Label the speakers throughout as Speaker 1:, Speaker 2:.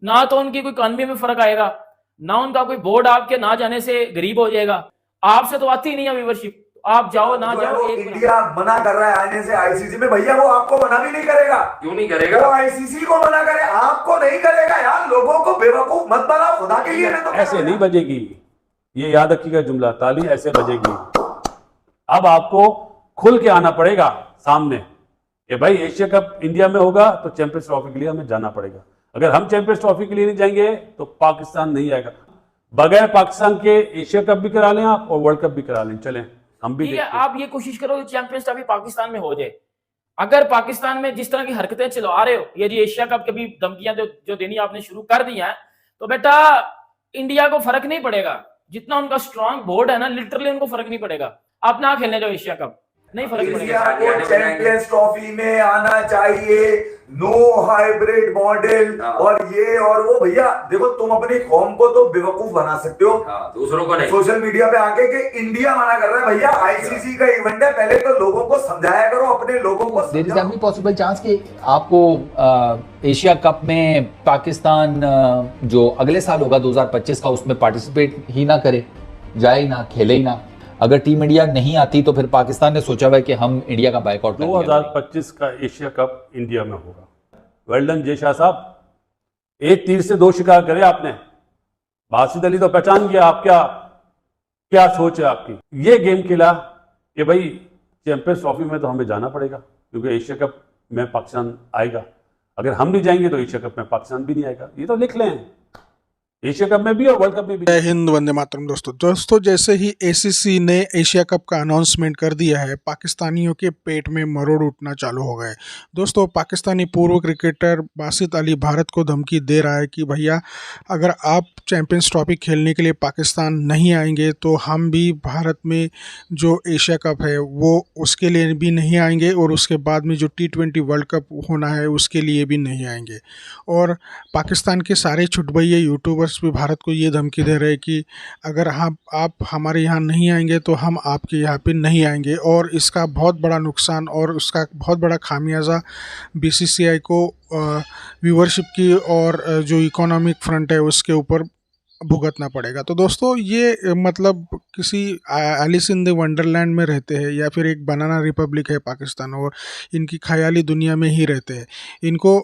Speaker 1: ना तो उनकी कोई इकॉनमी में फर्क आएगा, ना उनका कोई बोर्ड आपके ना जाने से गरीब हो जाएगा। आपसे तो आती ही नहीं है व्यूवरशिप, आप जाओ ना जाओ।
Speaker 2: इंडिया मना कर रहा है आने से आईसीसी में, भैया वो आपको मना भी नहीं करेगा।
Speaker 3: क्यों नहीं करेगा?
Speaker 2: वो आईसीसी को मना करे, आपको नहीं करेगा यार। लोगों को बेवकूफ मत बनाओ खुदा के लिए। तो
Speaker 4: ऐसे नहीं बजेगी, ये याद रखिएगा जुमला, ताली ऐसे बजेगी। अब आपको खुल के आना पड़ेगा सामने कि भाई एशिया कप इंडिया में होगा तो चैंपियंस ट्रॉफी के लिए हमें जाना पड़ेगा। अगर हम चैंपियंस ट्रॉफी के लिए नहीं जाएंगे तो पाकिस्तान नहीं आएगा। बगैर पाकिस्तान के एशिया कप भी करा लें आप और वर्ल्ड कप भी करा लें, चलें हम भी देखते हैं।
Speaker 1: आप ये कोशिश करो कि चैंपियंस ट्रॉफी पाकिस्तान में हो जाए। अगर पाकिस्तान में जिस तरह की हरकतें चलवा रहे हो, ये जी एशिया कप के भी धमकियां जो देनी आपने शुरू कर दी हैं, तो बेटा इंडिया को फर्क नहीं पड़ेगा। जितना उनका स्ट्रांग बोर्ड है ना, लिटरली उनको फर्क नहीं पड़ेगा। आप ना खेलने जाओ एशिया कप, नहीं फर्क पड़ेगा।
Speaker 2: इंडिया को चैंपियंस ट्रॉफी में आना चाहिए, नो हाइब्रिड मॉडल और ये और वो। भैया देखो, तुम अपनी कौम को तो बेवकूफ बना सकते हो,
Speaker 3: दूसरों को नहीं।
Speaker 2: सोशल मीडिया पे आके कि इंडिया मना कर रहा है। भैया आईसीसी का इवेंट है, पहले तो लोगों को समझाया करो, अपने लोगों को।
Speaker 5: There is every possible chance कि आपको एशिया कप में पाकिस्तान जो अगले साल होगा 2025 का, उसमें पार्टिसिपेट ही ना करे, जाए ही ना, खेले ही ना। अगर टीम इंडिया नहीं आती तो फिर पाकिस्तान ने सोचा हुआ है कि हम इंडिया का बाइकआउट करेंगे।
Speaker 4: 2025 का एशिया कप इंडिया में होगा। वेल डन जय शाह साहब, एक तीर से दो शिकार करे आपने। बासित अली तो पहचान गया आप क्या सोच है आपकी। ये गेम खेला कि भाई चैंपियंस ट्रॉफी में तो हमें जाना पड़ेगा क्योंकि एशिया कप में पाकिस्तान आएगा। अगर हम नहीं जाएंगे तो एशिया कप में पाकिस्तान भी नहीं आएगा। ये तो लिख लें, एशिया कप में भी और वर्ल्ड कप में भी।
Speaker 6: जय हिंद, वंदे मातरम। दोस्तों जैसे ही एसीसी ने एशिया कप का अनाउंसमेंट कर दिया है, पाकिस्तानियों के पेट में मरोड़ उठना चालू हो गए। दोस्तों, पाकिस्तानी पूर्व क्रिकेटर बासित अली भारत को धमकी दे रहा है कि भैया अगर आप चैंपियंस ट्रॉफी खेलने के लिए पाकिस्तान नहीं आएंगे तो हम भी भारत में जो एशिया कप है वो उसके लिए भी नहीं आएंगे, और उसके बाद में जो T20 वर्ल्ड कप होना है उसके लिए भी नहीं आएंगे। और पाकिस्तान के सारे छुटभैये यूट्यूबर्स भी भारत को ये धमकी दे रहे हैं कि अगर आप हमारे यहाँ नहीं आएंगे तो हम आपके यहाँ पे नहीं आएंगे। और इसका बहुत बड़ा नुकसान और उसका बहुत बड़ा खामियाजा बीसीसीआई को व्यूअरशिप की और जो इकोनॉमिक फ्रंट है उसके ऊपर भुगतना पड़ेगा। तो दोस्तों, ये मतलब किसी एलिस इन द वंडरलैंड में रहते हैं या फिर एक बनाना रिपब्लिक है पाकिस्तान, और इनकी ख्याली दुनिया में ही रहते हैं। इनको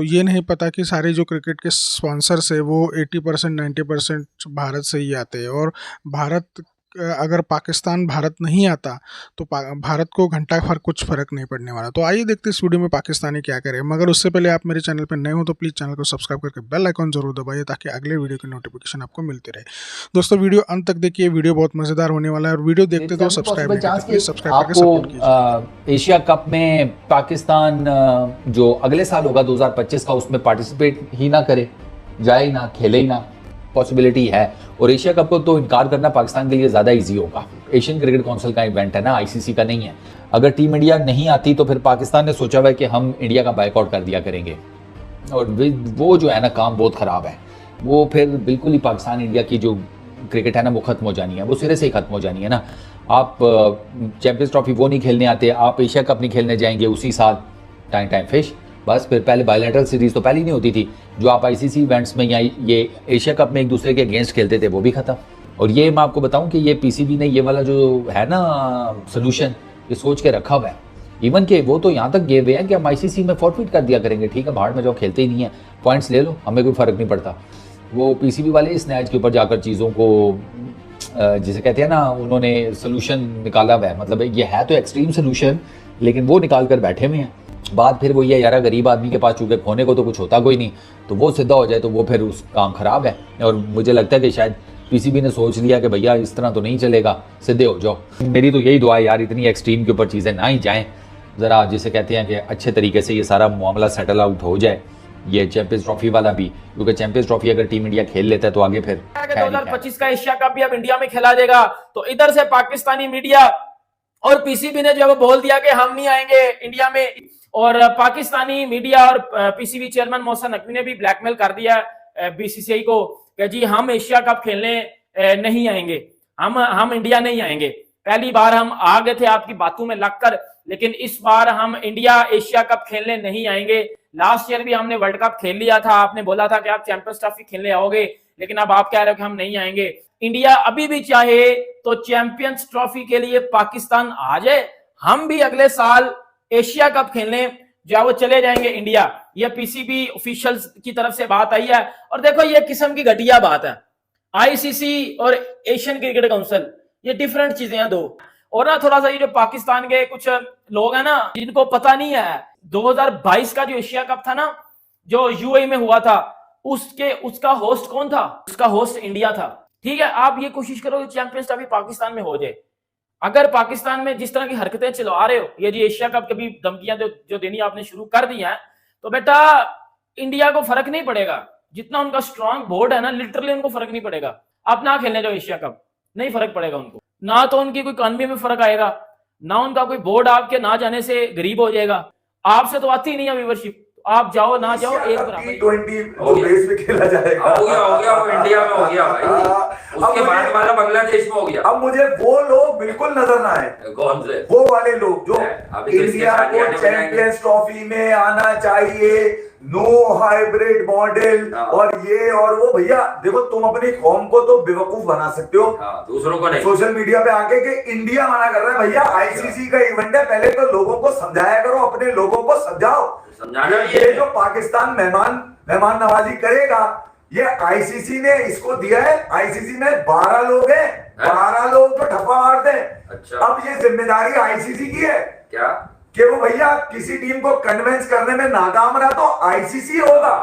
Speaker 6: ये नहीं पता कि सारे जो क्रिकेट के स्पॉन्सर्स है वो 80% 90% भारत से ही आते हैं। और भारत अगर पाकिस्तान भारत नहीं आता तो भारत को घंटा भर कुछ फ़र्क नहीं पड़ने वाला। तो आइए देखते इस वीडियो में पाकिस्तानी क्या करे। मगर उससे पहले आप मेरे चैनल पर नए हो तो प्लीज़ चैनल को सब्सक्राइब करके बेल आइकन जरूर दबाइए ताकि अगले वीडियो की नोटिफिकेशन आपको मिलती रहे। दोस्तों, वीडियो अंत तक देखिए, वीडियो बहुत मज़ेदार होने वाला है। और वीडियो देखते तो सब्सक्राइब
Speaker 5: आपको एशिया कप में पाकिस्तान जो अगले साल होगा 2025 का, उसमें पार्टिसिपेट ही ना करे, जाए ही ना, खेले ही ना, पॉसिबिलिटी है। और एशिया कप को तो इनकार करना पाकिस्तान के लिए ज़्यादा इजी होगा। एशियन क्रिकेट काउंसिल का इवेंट है ना, आईसीसी का नहीं है। अगर टीम इंडिया नहीं आती तो फिर पाकिस्तान ने सोचा हुआ है कि हम इंडिया का बाइकआउट कर दिया करेंगे। और वो जो है ना, काम बहुत ख़राब है। वो फिर बिल्कुल ही पाकिस्तान इंडिया की जो क्रिकेट है ना वो ख़त्म हो जानी है, वो सिरे से ही ख़त्म हो जानी है ना। आप चैंपियंस ट्रॉफी वो नहीं खेलने आते, आप एशिया कप नहीं खेलने जाएंगे उसी साल, टाइम फिश। बस फिर पहले बायलैटरल सीरीज तो पहले ही नहीं होती थी, जो आप आईसीसी इवेंट्स में या ये एशिया कप में एक दूसरे के अगेंस्ट खेलते थे, वो भी खत्म। और ये मैं आपको बताऊं कि ये पीसीबी ने ये वाला जो है ना सोल्यूशन, ये सोच के रखा हुआ है। इवन के वो तो यहाँ तक गए हुए हैं कि हम आईसीसी में फॉरफिट कर दिया करेंगे, ठीक है, बाहर में जो खेलते ही नहीं है, पॉइंट्स ले लो, हमें कोई फ़र्क नहीं पड़ता। वो पीसीबी वाले इस मैच के ऊपर जाकर चीज़ों को जिसे कहते हैं ना, उन्होंने सोल्यूशन निकाला हुआ है। मतलब ये है तो एक्सट्रीम सोल्यूशन, लेकिन वो निकाल कर बैठे हुए हैं। बात फिर वो ये यार, गरीब आदमी के पास चूंकि खोने को तो कुछ होता कोई नहीं, तो वो सीधा हो जाए तो वो फिर उस काम ख़राब है। और मुझे लगता है कि शायद पीसीबी ने सोच लिया कि भैया इस तरह तो नहीं चलेगा, सीधे हो जाओ। मेरी तो यही दुआ है यार, इतनी एक्सट्रीम के ऊपर चीज़ें ना ही जाएँ, ज़रा जिसे कहते हैं कि अच्छे तरीके से ये सारा मामला सेटल आउट हो जाए, ये चैंपियंस ट्रॉफी वाला भी। क्योंकि चैंपियंस ट्रॉफी अगर टीम इंडिया खेल लेता है तो आगे फिर
Speaker 1: 2025 का एशिया कप भी अब इंडिया में खेला जाएगा। तो इधर से पाकिस्तानी मीडिया और पीसीबी ने जो बोल दिया कि हम नहीं आएंगे इंडिया में, और पाकिस्तानी मीडिया और पीसीबी चेयरमैन मोहसिन नकवी ने भी ब्लैकमेल कर दिया बीसीसीआई को कि जी हम एशिया कप खेलने नहीं आएंगे, हम इंडिया नहीं आएंगे। पहली बार हम आ गए थे आपकी बातों में लगकर, लेकिन इस बार हम इंडिया एशिया कप खेलने नहीं आएंगे। लास्ट ईयर भी हमने वर्ल्ड कप खेल लिया था, आपने बोला था कि आप चैंपियंस ट्रॉफी खेलने आओगे, लेकिन अब आप कह रहे हो कि हम नहीं आएंगे। इंडिया अभी भी चाहे तो चैंपियंस ट्रॉफी के लिए पाकिस्तान आ जाए, हम भी अगले साल एशिया कप खेलने जो वो चले जाएंगे इंडिया। ये पीसीबी ऑफिशियल्स की तरफ से बात आई है। और देखो ये किस्म की घटिया बात है, आईसीसी और एशियन क्रिकेट काउंसिल ये डिफरेंट चीजें हैं दो। और ना थोड़ा सा ये जो पाकिस्तान के कुछ लोग हैं ना जिनको पता नहीं है, 2022 का जो एशिया कप था ना जो यूएई में हुआ था, उसका होस्ट कौन था? उसका होस्ट इंडिया था। ठीक है, आप ये कोशिश करो कि चैंपियंस ट्रॉफी पाकिस्तान में हो जाए। अगर पाकिस्तान में जिस तरह की हरकतें चला रहे हो, ये जी एशिया कप कभी धमकियां जो देनी आपने शुरू कर दी हैं, तो बेटा इंडिया को फर्क नहीं पड़ेगा। जितना उनका स्ट्रांग बोर्ड है ना, लिटरली उनको फर्क नहीं पड़ेगा। आप ना खेलने जाओ एशिया कप, नहीं फर्क पड़ेगा उनको। ना तो उनकी कोई इकॉनमी में फर्क आएगा, ना उनका कोई बोर्ड आपके ना जाने से गरीब हो जाएगा। आपसे तो आती ही नहीं है व्यूवरशिप, आप जाओ ना जाओ एक बराबर।
Speaker 2: T20 देश में खेला जाएगा।
Speaker 3: हो गया वो इंडिया में हो गया भाई, उसके बाद वाला बांग्लादेश में हो गया।
Speaker 2: अब मुझे वो लोग बिल्कुल नजर ना आए।
Speaker 3: कौन से?
Speaker 2: वो वाले लोग जो
Speaker 3: अभी
Speaker 2: इंडिया को चैंपियंस ट्रॉफी में आना चाहिए, नो हाइब्रिड मॉडल और ये और वो। भैया देखो, तुम अपनी कौम को तो बेवकूफ बना सकते हो,
Speaker 3: दूसरों को नहीं।
Speaker 2: सोशल मीडिया पे आके कि इंडिया मना कर रहा है। भैया आईसीसी का इवेंट है, पहले तो लोगों को समझाया करो, अपने लोगों को समझाओ।
Speaker 3: समझाना
Speaker 2: ये जो पाकिस्तान मेहमान नवाजी करेगा, ये आईसीसी ने इसको दिया है। आईसीसी में 12 लोग हैं, 12 लोग तो ठप्पा मारते हैं।
Speaker 3: अच्छा।
Speaker 2: अब ये जिम्मेदारी आईसीसी की है
Speaker 3: क्या
Speaker 2: कि वो भैया किसी टीम को कन्विंस करने में नाकाम रहा तो आईसीसी होगा।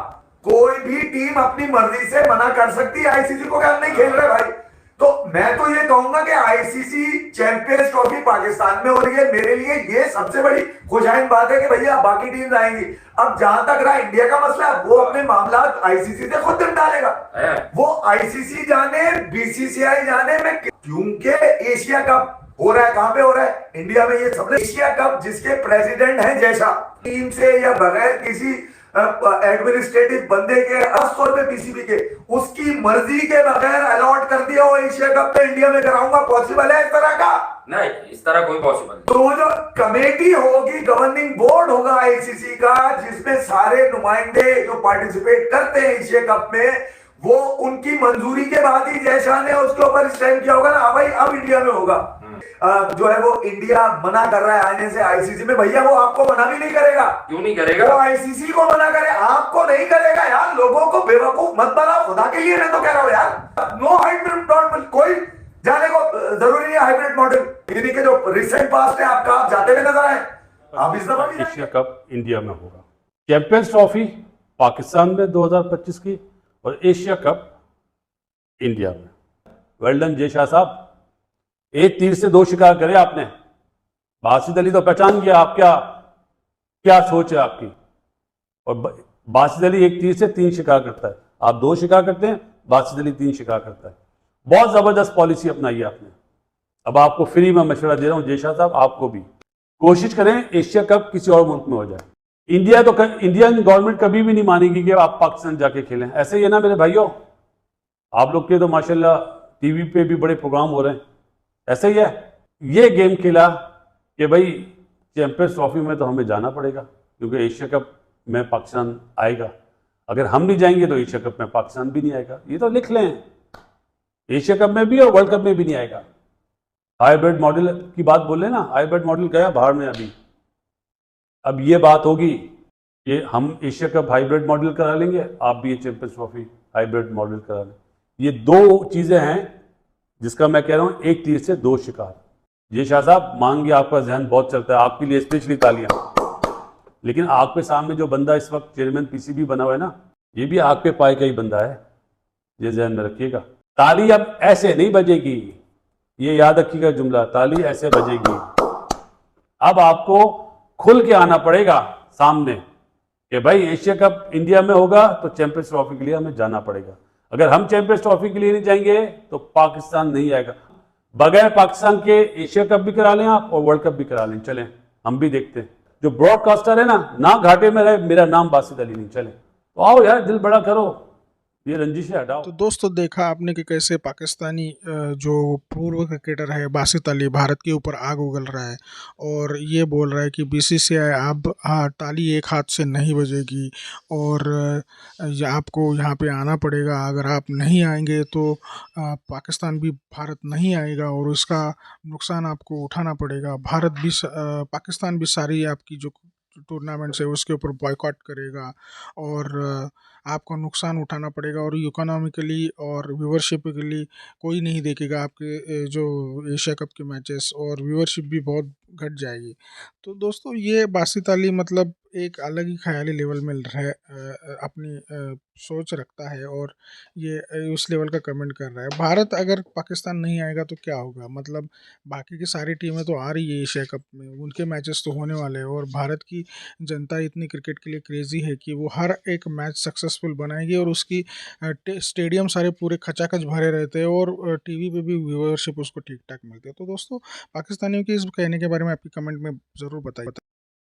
Speaker 2: कोई भी टीम अपनी मर्जी से मना कर सकती है आईसीसी को कि हम नहीं खेल रहे भाई। तो मैं तो ये कहूंगा कि आईसीसी चैंपियंस ट्रॉफी पाकिस्तान में हो रही है, मेरे लिए ये सबसे बड़ी खुशहाइन बात है कि भैया बाकी टीम्स आएंगी। अब जहां तक रहा इंडिया का मसला, वो अपने मामला आईसीसी से खुद निपटालेगा। वो आईसीसी जाने, बीसीसीआई जाने में, क्योंकि एशिया कप हो रहा है, कहां पे हो रहा है? इंडिया में। ये सब एशिया कप जिसके प्रेसिडेंट हैं जैसा, टीम से या बगैर किसी एडमिनिस्ट्रेटिव बंदे के, खासतौर पे पीसीबी के, उसकी मर्जी के बगैर अलॉट कर दिया हो एशिया कप पे इंडिया में कराऊंगा। पॉसिबल है इस तरह का?
Speaker 3: नहीं, इस तरह कोई पॉसिबल नहीं।
Speaker 2: तो जो कमेटी होगी, गवर्निंग बोर्ड होगा आईसीसी का, जिसमें सारे नुमाइंदे जो पार्टिसिपेट करते हैं एशिया कप में, वो उनकी मंजूरी के बाद ही जयशाह ने उसके ऊपर स्टैंप किया होगा ना, भाई अब इंडिया में होगा। जो है वो इंडिया मना कर रहा है आने से आईसीसी में, भैया वो आपको मना भी नहीं करेगा।
Speaker 3: क्यों नहीं करेगा?
Speaker 2: वो आईसीसी को मना करे, आपको नहीं करेगा। यार लोगों को बेवकूफ मत बनाओ, खुदा के लिए। मैं तो कह रहा हूँ यार, नो हाइब्रिड मॉडल, कोई जाने को जरूरी नहीं हाइब्रिड मॉडल। यानी कि जो रिसेंट पास्ट है आपका, आप जाते हुए नजर आए, आप इस दफा भी
Speaker 4: एशिया कप इंडिया में होगा। चैंपियंस ट्रॉफी पाकिस्तान में 2025 की और एशिया कप इंडिया में। वेल डन जय शाह साहब, एक तीर से दो शिकार करे आपने। बासित अली तो पहचान गया आप क्या सोच है आपकी। और बासित अली एक तीर से 3 शिकार करता है, आप 2 शिकार करते हैं, बासित अली 3 शिकार करता है। बहुत जबरदस्त पॉलिसी अपनाई है आपने। अब आपको फ्री में मशवरा दे रहा हूं जय शाह साहब, आपको भी कोशिश करें एशिया कप किसी और मुल्क में हो जाए। इंडियन गवर्नमेंट कभी भी नहीं मानेगी कि आप पाकिस्तान जाके खेलें। ऐसे ही है ना मेरे भाइयों, आप लोग के तो माशाल्लाह टीवी पे भी बड़े प्रोग्राम हो रहे हैं, ऐसे ही है। ये गेम खेला कि भाई चैंपियंस ट्रॉफी में तो हमें जाना पड़ेगा क्योंकि एशिया कप में पाकिस्तान आएगा। अगर हम नहीं जाएंगे तो एशिया कप में पाकिस्तान भी नहीं आएगा। ये तो लिख लें, एशिया कप में भी और वर्ल्ड कप में भी नहीं आएगा। हाइब्रिड मॉडल की बात बोले ना, हाइब्रिड मॉडल गया बाहर में अभी। अब ये बात होगी कि हम एशिया कप हाइब्रिड मॉडल करा लेंगे, आप भी ये चैंपियंस ट्रॉफी हाइब्रिड मॉडल करा लें। ये 2 चीजें हैं जिसका मैं कह रहा हूं एक तीर से 2 शिकार। ये शाह साहब मांगे, आपका जहन बहुत चलता है, आपके लिए स्पेशली तालियां। लेकिन आपके सामने जो बंदा इस वक्त चेयरमैन पीसीबी बना हुआ है ना, ये भी आपके पाए का ही बंदा है, ये जहन में रखिएगा। ताली अब ऐसे नहीं बजेगी, ये याद रखिएगा जुमला, ताली ऐसे बजेगी। अब आपको खुल के आना पड़ेगा सामने कि भाई एशिया कप इंडिया में होगा तो चैंपियंस ट्रॉफी के लिए हमें जाना पड़ेगा। अगर हम चैंपियंस ट्रॉफी के लिए नहीं जाएंगे तो पाकिस्तान नहीं आएगा। बगैर पाकिस्तान के एशिया कप भी करा लें आप और वर्ल्ड कप भी करा लें, चलें हम भी देखते हैं। जो ब्रॉडकास्टर है ना घाटे में रहे, मेरा नाम बासित अली नहीं, चले तो आओ यार, दिल बड़ा करो, ये रंजिशें हटाओ।
Speaker 6: तो दोस्तों देखा आपने कि कैसे पाकिस्तानी जो पूर्व क्रिकेटर है बासित अली भारत के ऊपर आग उगल रहा है और ये बोल रहा है कि बीसीसीआई अब ताली एक हाथ से नहीं बजेगी और आपको यहाँ पे आना पड़ेगा। अगर आप नहीं आएंगे तो पाकिस्तान भी भारत नहीं आएगा और उसका नुकसान आपको उठाना पड़ेगा। पाकिस्तान भी सारी आपकी जो टूर्नामेंट्स है उसके ऊपर बॉयकॉट करेगा और आपको नुकसान उठाना पड़ेगा और इकोनॉमिकली और व्यूवरशिप के लिए कोई नहीं देखेगा आपके जो एशिया कप के मैचेस और व्यूवरशिप भी बहुत घट जाएगी। तो दोस्तों ये बासित अली मतलब एक अलग ही ख्याली लेवल में अपनी सोच रखता है और ये उस लेवल का कमेंट कर रहा है। भारत अगर पाकिस्तान नहीं आएगा तो क्या होगा, मतलब बाकी की सारी टीमें तो आ रही है एशिया कप में, उनके मैचेस तो होने वाले हैं और भारत की जनता इतनी क्रिकेट के लिए क्रेजी है कि वो हर एक मैच सक्सेसफुल बनाएगी और उसकी स्टेडियम सारे पूरे खचाखच भरे रहते हैं और टीवी पे भी व्यूअरशिप उसको ठीक ठाक मिलती है। तो दोस्तों पाकिस्तानियों के इस कहने के बारे में आपकी कमेंट में ज़रूर बताइए।